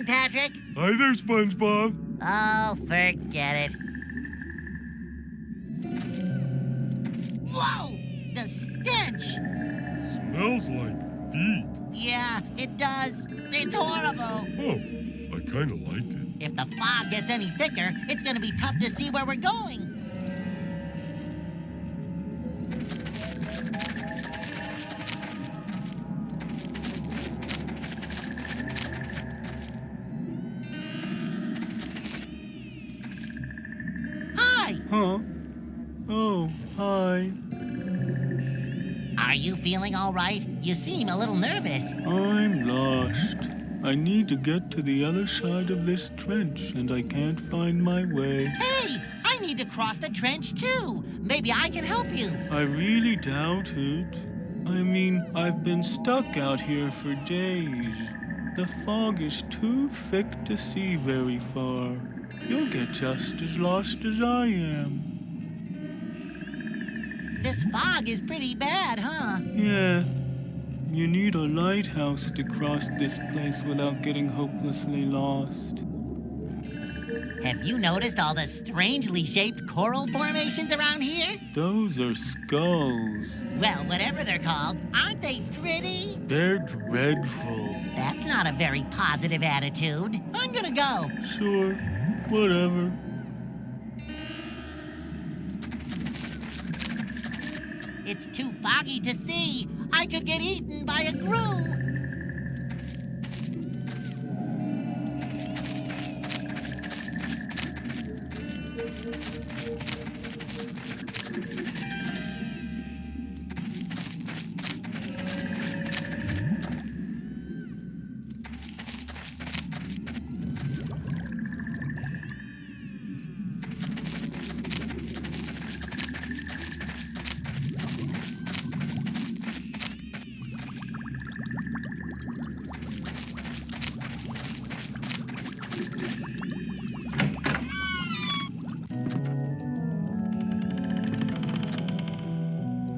Patrick. Hi there, SpongeBob. Oh, forget it. Whoa! The stench! Smells like feet. Yeah, it does. It's horrible. Oh, I kind of liked it. If the fog gets any thicker, it's gonna be tough to see where we're going. Hi! Huh? Oh, hi. Are you feeling all right? You seem a little nervous. I'm lost. I need to get to the other side of this trench, and I can't find my way. Hey! I need to cross the trench, too. Maybe I can help you. I really doubt it. I mean, I've been stuck out here for days. The fog is too thick to see very far. You'll get just as lost as I am. This fog is pretty bad, huh? Yeah. You need a lighthouse to cross this place without getting hopelessly lost. Have you noticed all the strangely shaped coral formations around here? Those are skulls. Well, whatever they're called, aren't they pretty? They're dreadful. That's not a very positive attitude. I'm gonna go. Sure, whatever. It's too foggy to see. I could get eaten by a grue.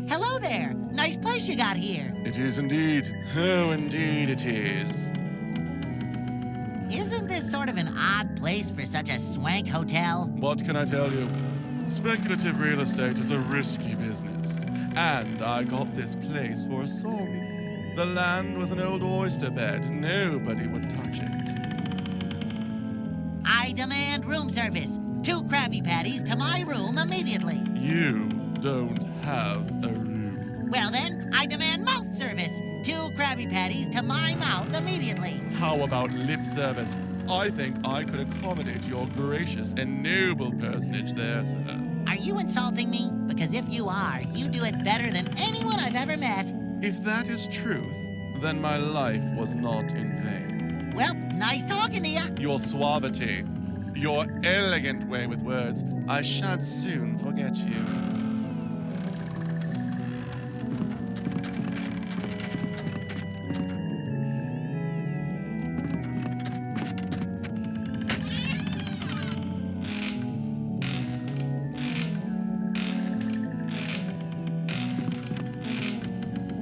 Hello there. Nice place you got here. It is indeed. Oh, indeed it is. Isn't this sort of an odd place for such a swank hotel? What can I tell you? Speculative real estate is a risky business. And I got this place for a song. The land was an old oyster bed. Nobody would touch it. I demand room service. 2 Krabby Patties to my room immediately. You don't have a room. Well then, I demand mouth service. 2 Krabby Patties to my mouth immediately. How about lip service? I think I could accommodate your gracious and noble personage there, sir. Are you insulting me? Because if you are, you do it better than anyone I've ever met. If that is truth, then my life was not in vain. Well, nice talking to you. Your suavity, your elegant way with words, I shan't soon forget you.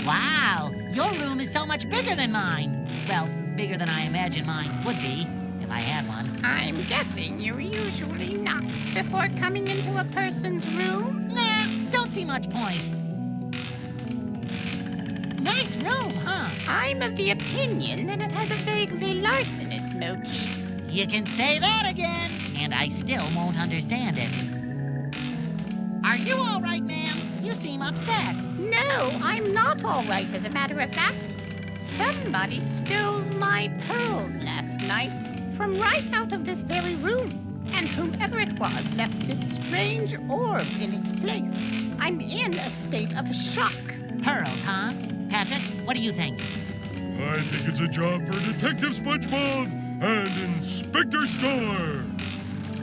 Wow, your room is so much bigger than mine. Well, bigger than I imagine mine would be, if I had one. I'm guessing you usually knock before coming into a person's room? Nah, don't see much point. Nice room, huh? I'm of the opinion that it has a vaguely larcenous motif. You can say that again, and I still won't understand it. Are you all right, ma'am? You seem upset. No, I'm not all right, as a matter of fact. Somebody stole my pearls last night from right out of this very room. And whomever it was left this strange orb in its place. I'm in a state of shock. Pearls, huh? Patrick, what do you think? I think it's a job for Detective SpongeBob and Inspector Star.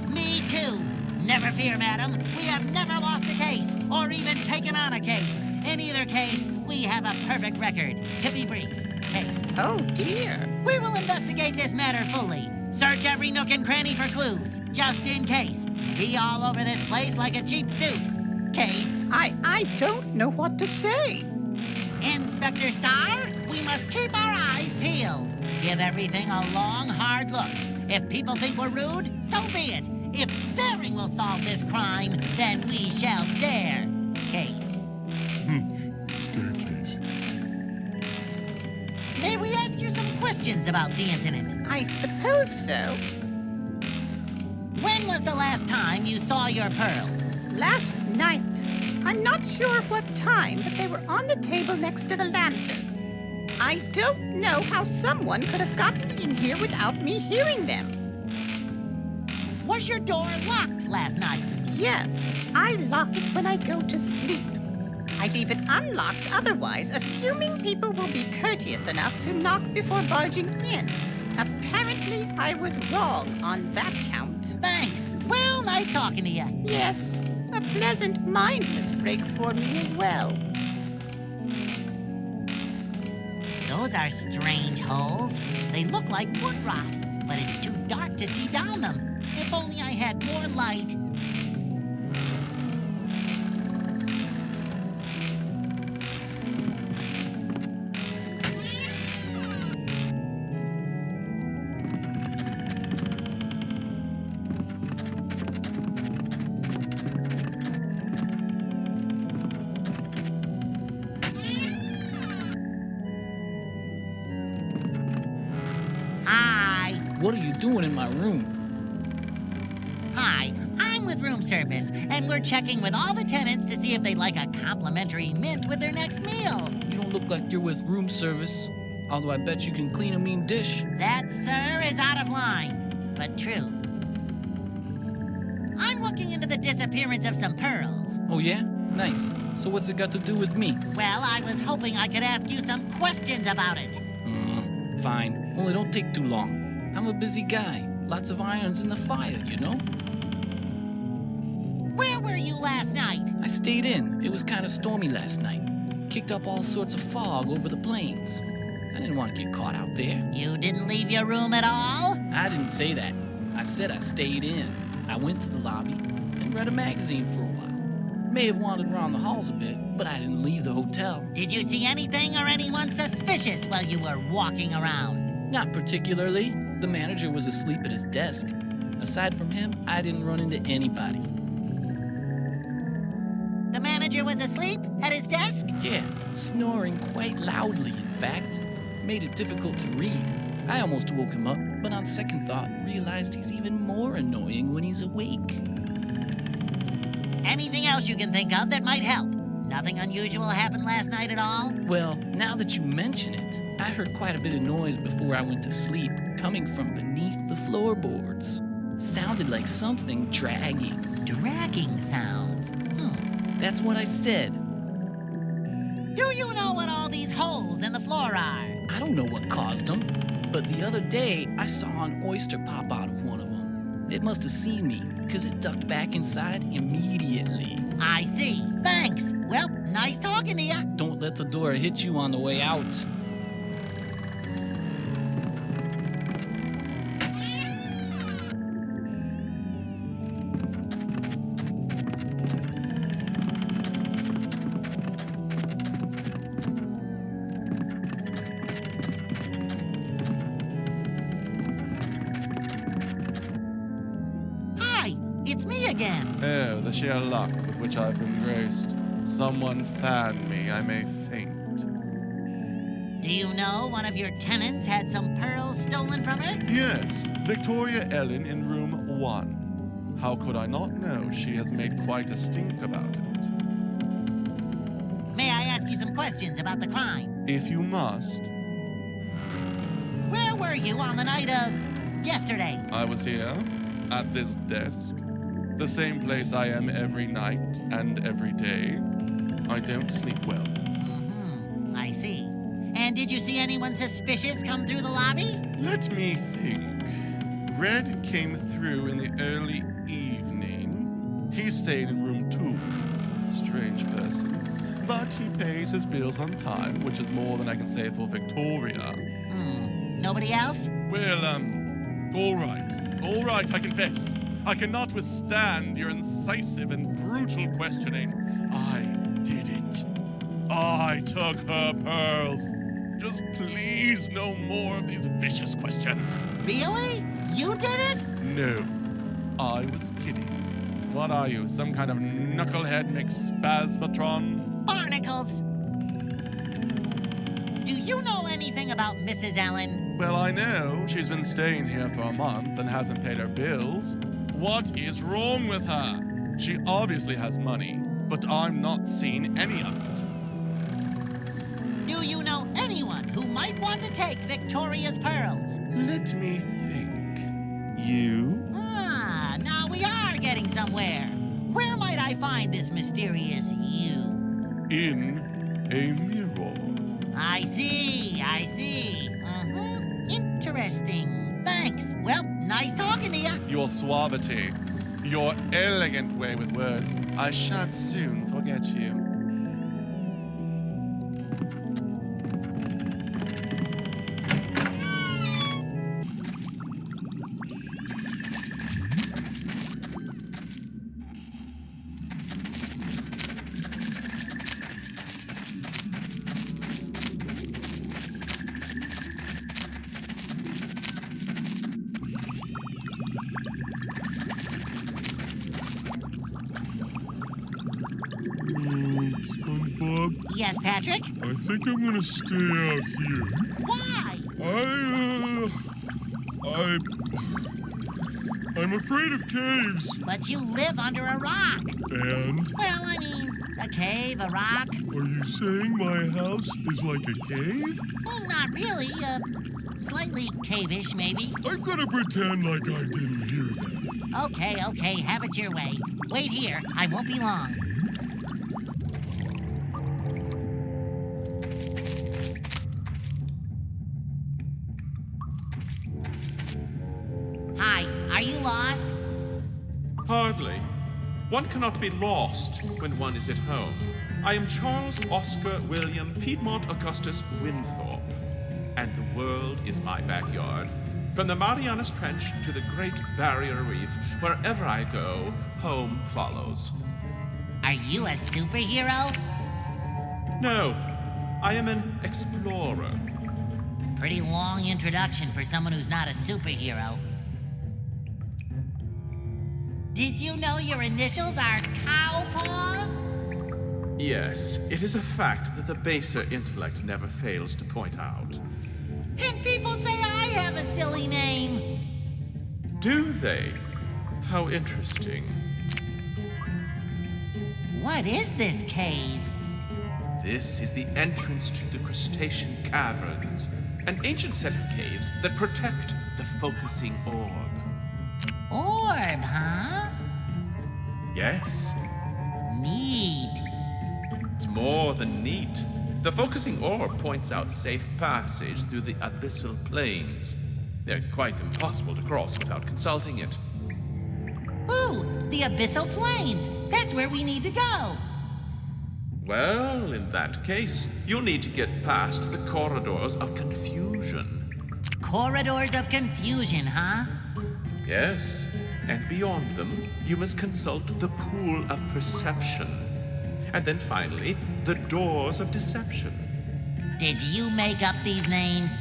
Me too. Never fear, madam. We have never lost a case, or even taken on a case. In either case, we have a perfect record. To be brief, case. Oh dear. We will investigate this matter fully. Search every nook and cranny for clues, just in case. Be all over this place like a cheap suit. Case. I don't know what to say. Inspector Star? We must keep our eyes peeled. Give everything a long, hard look. If people think we're rude, so be it. If staring will solve this crime, then we shall stare. Case. Staircase. May we ask you some questions about the incident? I suppose so. When was the last time you saw your pearls? Last night. I'm not sure what time, but they were on the table next to the lantern. I don't know how someone could have gotten in here without me hearing them. Was your door locked last night? Yes, I lock it when I go to sleep. I leave it unlocked otherwise, assuming people will be courteous enough to knock before barging in. Apparently, I was wrong on that count. Thanks. Well, nice talking to you. Yes, a pleasant mindless break for me as well. Those are strange holes. They look like wood rot, but it's too dark to see down them. If only I had more light. Hi. What are you doing in my room? Hi, I'm with room service, and we're checking with all the tenants to see if they'd like a complimentary mint with their next meal. You don't look like you're with room service. Although I bet you can clean a mean dish. That, sir, is out of line, but true. I'm looking into the disappearance of some pearls. Oh yeah? Nice. So what's it got to do with me? Well, I was hoping I could ask you some questions about it. Fine. Only don't take too long. I'm a busy guy. Lots of irons in the fire, you know? Where were you last night? I stayed in. It was kind of stormy last night. Kicked up all sorts of fog over the plains. I didn't want to get caught out there. You didn't leave your room at all? I didn't say that. I said I stayed in. I went to the lobby and read a magazine for a while. May have wandered around the halls a bit, but I didn't leave the hotel. Did you see anything or anyone suspicious while you were walking around? Not particularly. The manager was asleep at his desk. Aside from him, I didn't run into anybody. The manager was asleep at his desk? Yeah, snoring quite loudly, in fact. Made it difficult to read. I almost woke him up, but on second thought, realized he's even more annoying when he's awake. Anything else you can think of that might help? Nothing unusual happened last night at all? Well, now that you mention it, I heard quite a bit of noise before I went to sleep, coming from beneath the floorboards. Sounded like something dragging. Dragging sounds. That's what I said. Do you know what all these holes in the floor are? I don't know what caused them, but the other day I saw an oyster pop out of one of them. It must have seen me, because it ducked back inside immediately. I see. Thanks. Well, nice talking to you. Don't let the door hit you on the way out. Hi, it's me again. Oh, the sheer luck with which I've been graced. Someone fan me, I may faint. Do you know one of your tenants had some pearls stolen from her? Yes, Victoria Ellen in room 1. How could I not know she has made quite a stink about it? May I ask you some questions about the crime? If you must, Where were you on the night of yesterday? I was here, at this desk. The same place I am every night and every day. I don't sleep well. I see. And did you see anyone suspicious come through the lobby? Let me think. Red came through in the early evening. He stayed in room 2. Strange person. But he pays his bills on time, which is more than I can say for Victoria. Nobody else? Well, all right. All right, I confess. I cannot withstand your incisive and brutal questioning. I did it. I took her pearls. Just please, no more of these vicious questions. Really? You did it? No, I was kidding. What are you, some kind of knucklehead McSpasmatron? Barnacles! Do you know anything about Mrs. Ellen? Well, I know she's been staying here for a month and hasn't paid her bills. What is wrong with her? She obviously has money, but I'm not seeing any of it. Do you know anyone who might want to take Victoria's pearls? Let me think. You? Ah, now we are getting somewhere. Where might I find this mysterious you? In a mirror. I see, I see. Interesting. Thanks. Well, nice talking to you. Your suavity, your elegant way with words. I shan't soon forget you. SpongeBob, Yes, Patrick? I think I'm gonna stay out here. Why? I'm afraid of caves. But you live under a rock. And Well, I mean, a cave, a rock. are you saying my house is like a cave? Well, not really. Slightly cave-ish, maybe. I'm gonna pretend like I didn't hear that. Okay, have it your way. Wait here. I won't be long. Hi, are you lost? Hardly. One cannot be lost when one is at home. I am Charles Oscar William Piedmont Augustus Winthorpe, and the world is my backyard. From the Marianas Trench to the Great Barrier Reef, wherever I go, home follows. Are you a superhero? No, I am an explorer. Pretty long introduction for someone who's not a superhero. Did you know your initials are Cowpaw? Yes, it is a fact that the baser intellect never fails to point out. And people say I have a silly name. Do they? How interesting. What is this cave? This is the entrance to the crustacean caverns, an ancient set of caves that protect the focusing orb. Orb, huh? Yes, Neat. it's more than neat. The focusing orb points out safe passage through the abyssal plains. They're quite impossible to cross without consulting it. Ooh, the Abyssal Plains. That's where we need to go. Well, in that case, you'll need to get past the corridors of confusion. Corridors of confusion, huh? Yes, and beyond them, you must consult the pool of perception. And then finally, the doors of deception. Did you make up these names?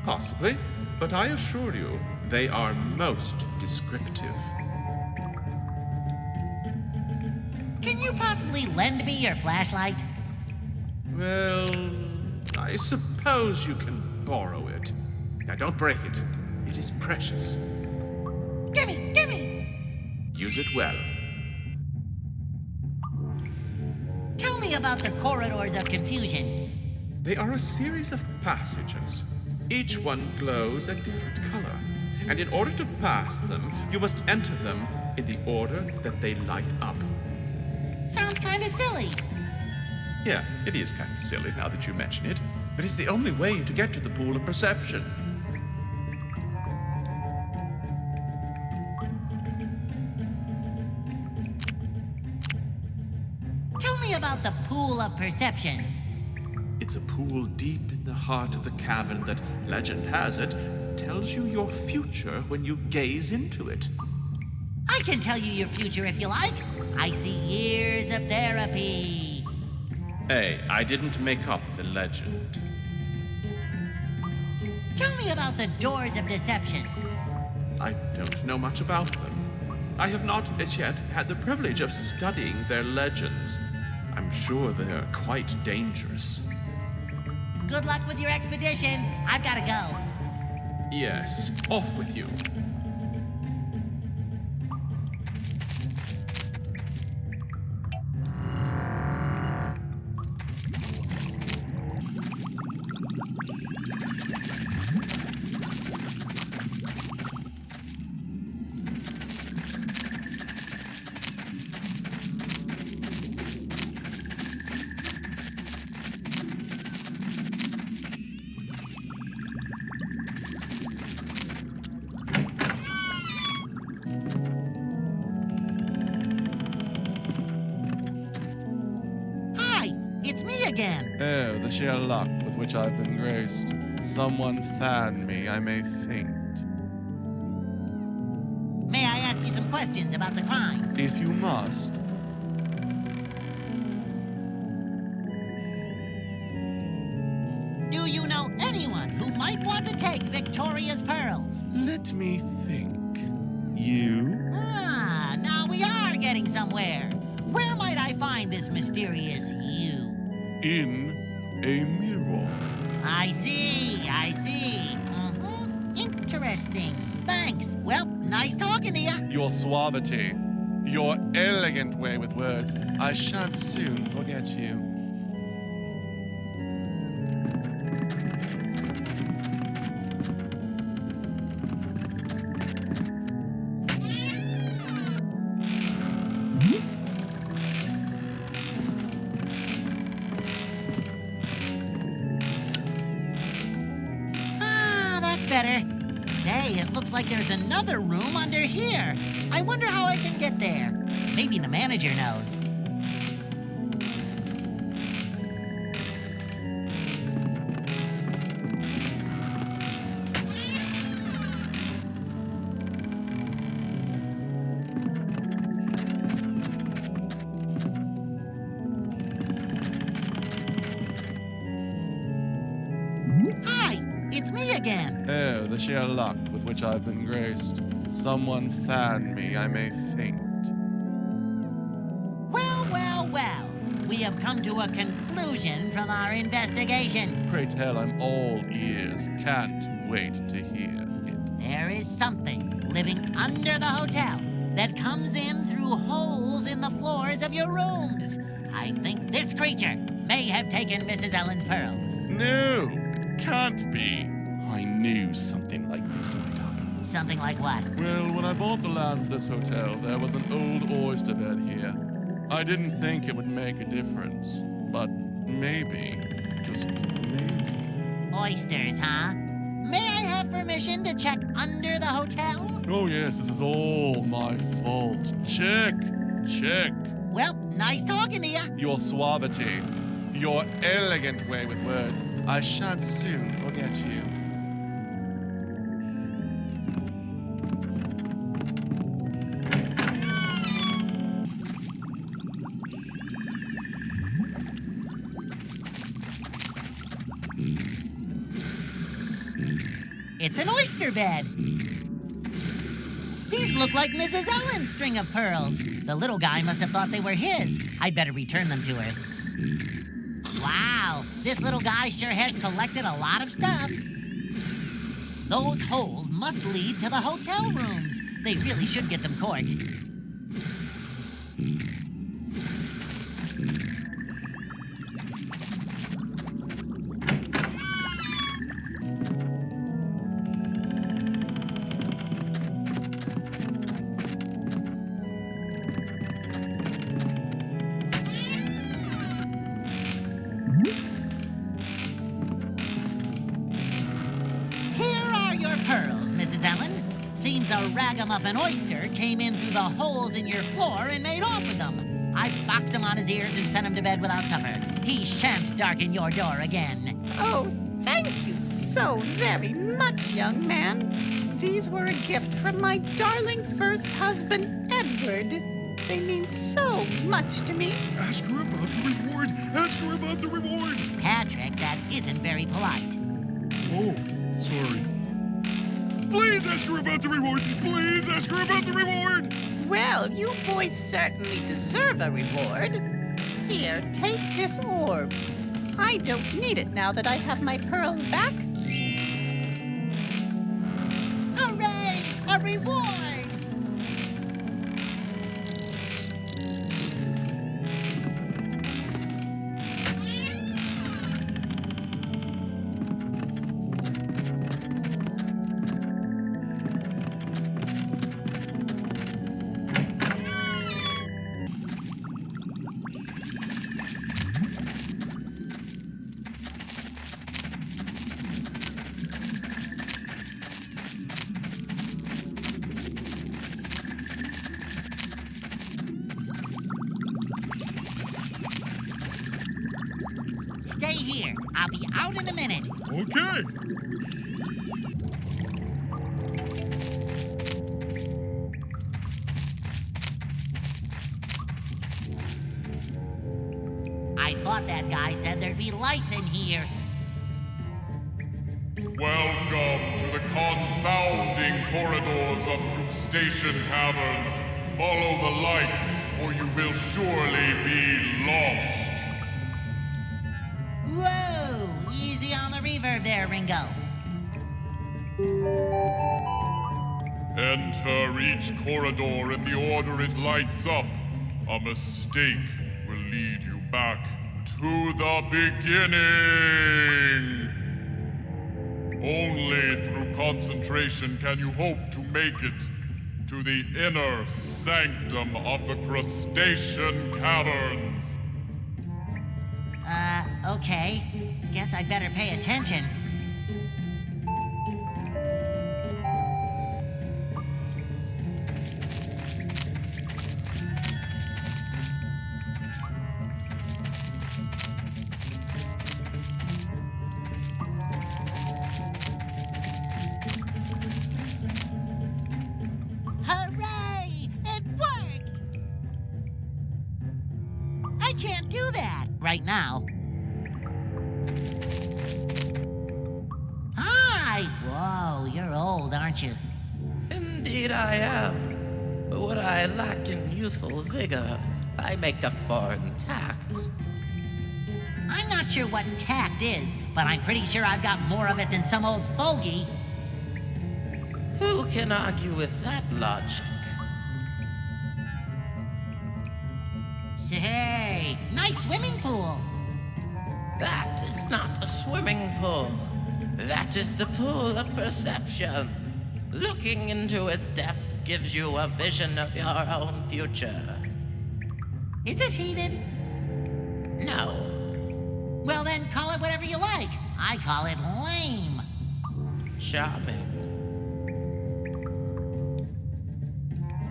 Possibly, but I assure you, they are most descriptive. Can you possibly lend me your flashlight? Well, I suppose you can borrow it. Now don't break it. It is precious. Gimme! Use it well. Tell me about the corridors of confusion. They are a series of passages. Each one glows a different color. And in order to pass them, you must enter them in the order that they light up. Sounds kinda silly. Yeah, it is kind of silly now that you mention it, but it's the only way to get to the pool of perception. Tell me about the pool of perception. It's a pool deep in the heart of the cavern that, legend has it, tells you your future when you gaze into it. I can tell you your future if you like. I see years of therapy. Hey, I didn't make up the legend. Tell me about the Doors of Deception. I don't know much about them. I have not as yet had the privilege of studying their legends. I'm sure they're quite dangerous. Good luck with your expedition. I've gotta go. Yes, off with you. It's me again. Oh, the sheer luck with which I've been graced. Someone fan me, I may faint. May I ask you some questions about the crime? If you must. Do you know anyone who might want to take Victoria's pearls? Let me think. You? Ah, now we are getting somewhere. Where might I find this mysterious you? In a mirror. I see. Interesting. Thanks. Well, nice talking to you. Your suavity, your elegant way with words, I shan't soon forget you. Better. Say, it looks like there's another room under here. I wonder how I can get there. Maybe the manager knows. Hi, it's me again. Oh, the sheer luck with which I've been graced. Someone fan me, I may faint. Well. We have come to a conclusion from our investigation. Pray tell, I'm all ears. Can't wait to hear it. There is something living under the hotel that comes in through holes in the floors of your rooms. I think this creature may have taken Mrs. Ellen's pearls. No, it can't be. I knew something like this might happen. Something like what? Well, when I bought the land for this hotel, there was an old oyster bed here. I didn't think it would make a difference, but maybe, just maybe. Oysters, huh? May I have permission to check under the hotel? Oh yes, this is all my fault. Check. Well, nice talking to you. Your suavity, your elegant way with words, I shan't soon forget you. It's an oyster bed. These look like Mrs. Ellen's string of pearls. The little guy must have thought they were his. I'd better return them to her. Wow, this little guy sure has collected a lot of stuff. Those holes must lead to the hotel rooms. They really should get them corked. Pearls, Mrs. Ellen. Seems a ragamuffin oyster came in through the holes in your floor and made off with them. I boxed him on his ears and sent him to bed without supper. He shan't darken your door again. Oh, thank you so very much, young man. These were a gift from my darling first husband, Edward. They mean so much to me. Ask her about the reward! Ask her about the reward! Patrick, that isn't very polite. Oh, Sorry. Please ask her about the reward! Please ask her about the reward! Well, you boys certainly deserve a reward. Here, take this orb. I don't need it now that I have my pearls back. Hooray! A reward! Stay here. I'll be out in a minute. Okay. I thought that guy said there'd be lights in here. Welcome to the confounding corridors of crustacean caverns. Follow the lights, or you will surely be lost. Whoa! Easy on the reverb there, Ringo. Enter each corridor in the order it lights up. A mistake will lead you back to the beginning. Only through concentration can you hope to make it to the inner sanctum of the crustacean caverns. Okay. Guess I'd better pay attention. Hooray! It worked! I can't do that right now. Hi! Whoa, you're old, aren't you? Indeed I am. But what I lack in youthful vigor, I make up for in tact. I'm not sure what tact is, but I'm pretty sure I've got more of it than some old fogey. Who can argue with that logic? Say, nice swimming pool. That is not a swimming pool. That is the pool of perception. Looking into its depths gives you a vision of your own future. Is it heated? No. Well, then call it whatever you like. I call it lame. Charming.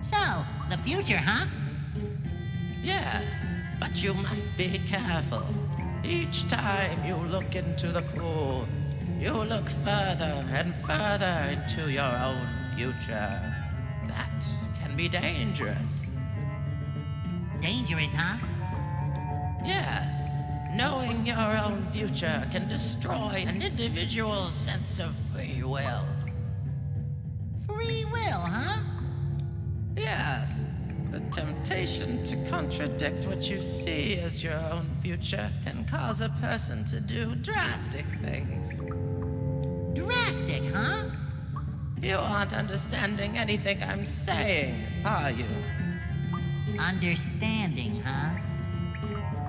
So, the future, huh? Yes, but you must be careful. Each time you look into the pool, you look further and further into your own future. That can be dangerous. Dangerous, huh? Yes, knowing your own future can destroy an individual's sense of free will. Free will, huh? Yes, the temptation to contradict what you see as your own future can cause a person to do drastic things. Drastic, huh? You aren't understanding anything I'm saying, are you? Understanding, huh?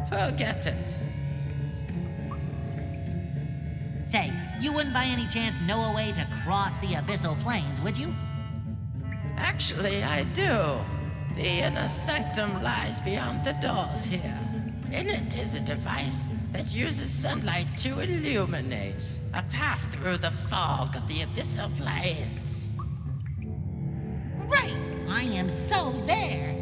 Forget it. Say, you wouldn't by any chance know a way to cross the abyssal plains, would you? Actually, I do. The inner sanctum lies beyond the doors here. In it is a device that uses sunlight to illuminate a path through the fog of the abyssal plains. Great! I am so there!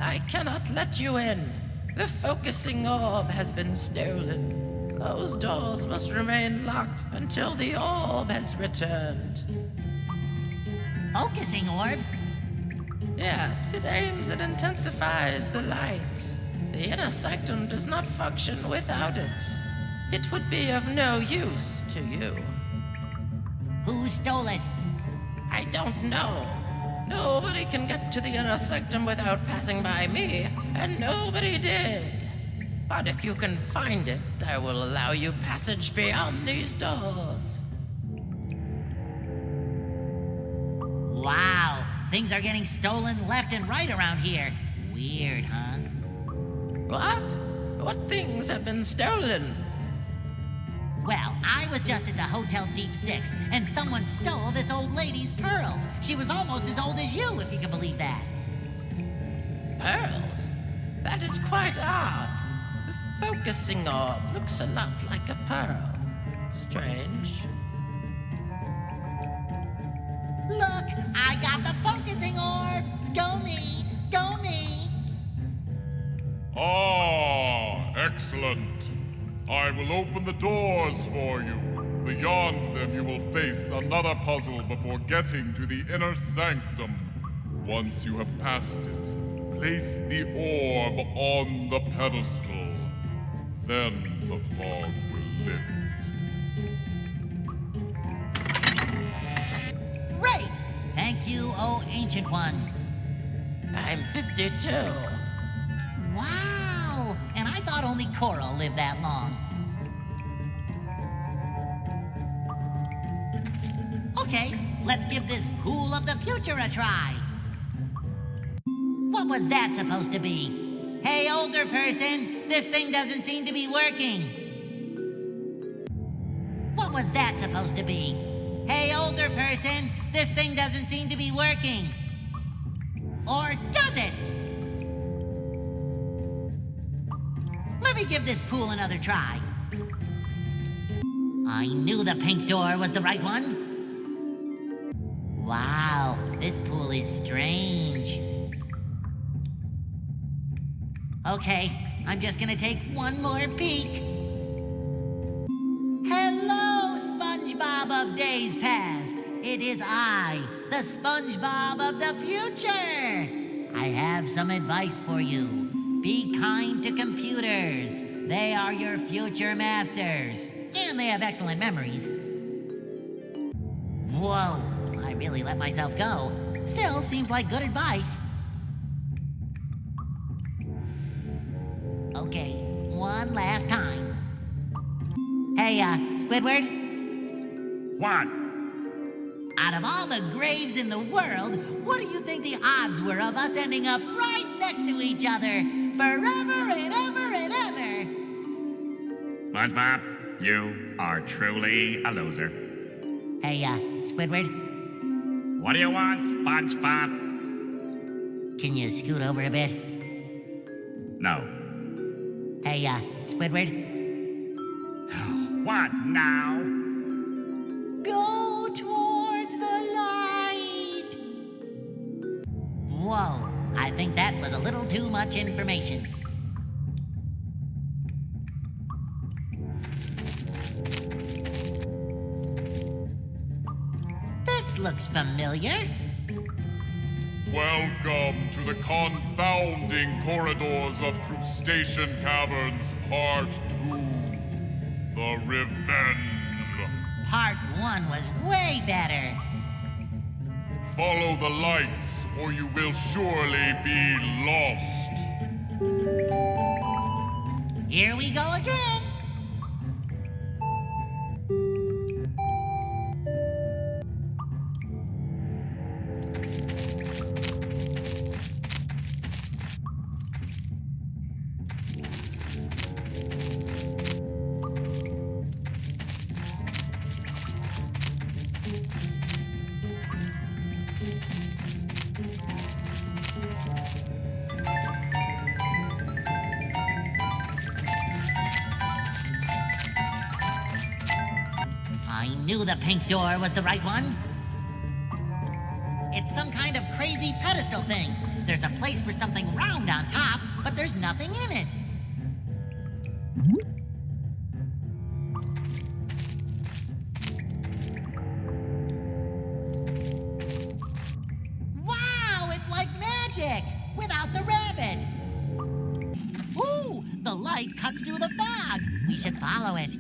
I cannot let you in. The focusing orb has been stolen. Those doors must remain locked until the orb has returned. Focusing orb? Yes, it aims and intensifies the light. The inner sanctum does not function without it. It would be of no use to you. Who stole it? I don't know. Nobody can get to the inner sanctum without passing by me, and nobody did. But if you can find it, I will allow you passage beyond these doors. Wow, things are getting stolen left and right around here. Weird, huh? What? What things have been stolen? Well, I was just at the Hotel Deep Six, and someone stole this old lady's pearls. She was almost as old as you, if you can believe that. Pearls? That is quite odd. The focusing orb looks a lot like a pearl. Strange. Look, I got the focusing orb. Go me, go me. Ah, excellent. I will open the doors for you. Beyond them, you will face another puzzle before getting to the inner sanctum. Once you have passed it, place the orb on the pedestal. Then the fog will lift. Great. Thank you, oh ancient one. I'm 52. Wow, and I thought only Coral lived that long. Okay, let's give this pool of the future a try. What was that supposed to be? Hey, older person, this thing doesn't seem to be working. What was that supposed to be? Hey, older person, this thing doesn't seem to be working. Or does it? Let me give this pool another try. I knew the pink door was the right one. Wow, this pool is strange. Okay, I'm just gonna take one more peek. Hello, SpongeBob of days past. It is I, the SpongeBob of the future. I have some advice for you. Be kind to computers. They are your future masters. And they have excellent memories. Whoa, I really let myself go. Still seems like good advice. Okay, one last time. Hey, Squidward? What? Out of all the graves in the world, what do you think the odds were of us ending up right next to each other forever and ever and ever? SpongeBob, you are truly a loser. Hey, Squidward, What do you want, SpongeBob? can you scoot over a bit? No. Hey, Squidward, What now? go towards the light. Whoa, I think that was a little too much information. This looks familiar. Welcome to the confounding corridors of Crustacean Caverns, Part 2. The Revenge. Part 1 was way better. Follow the lights, or you will surely be lost. Here we go again. I knew the pink door was the right one. It's some kind of crazy pedestal thing. There's a place for something round on top, but there's nothing in it. Wow, it's like magic, without the rabbit. Ooh, the light cuts through the fog. We should follow it.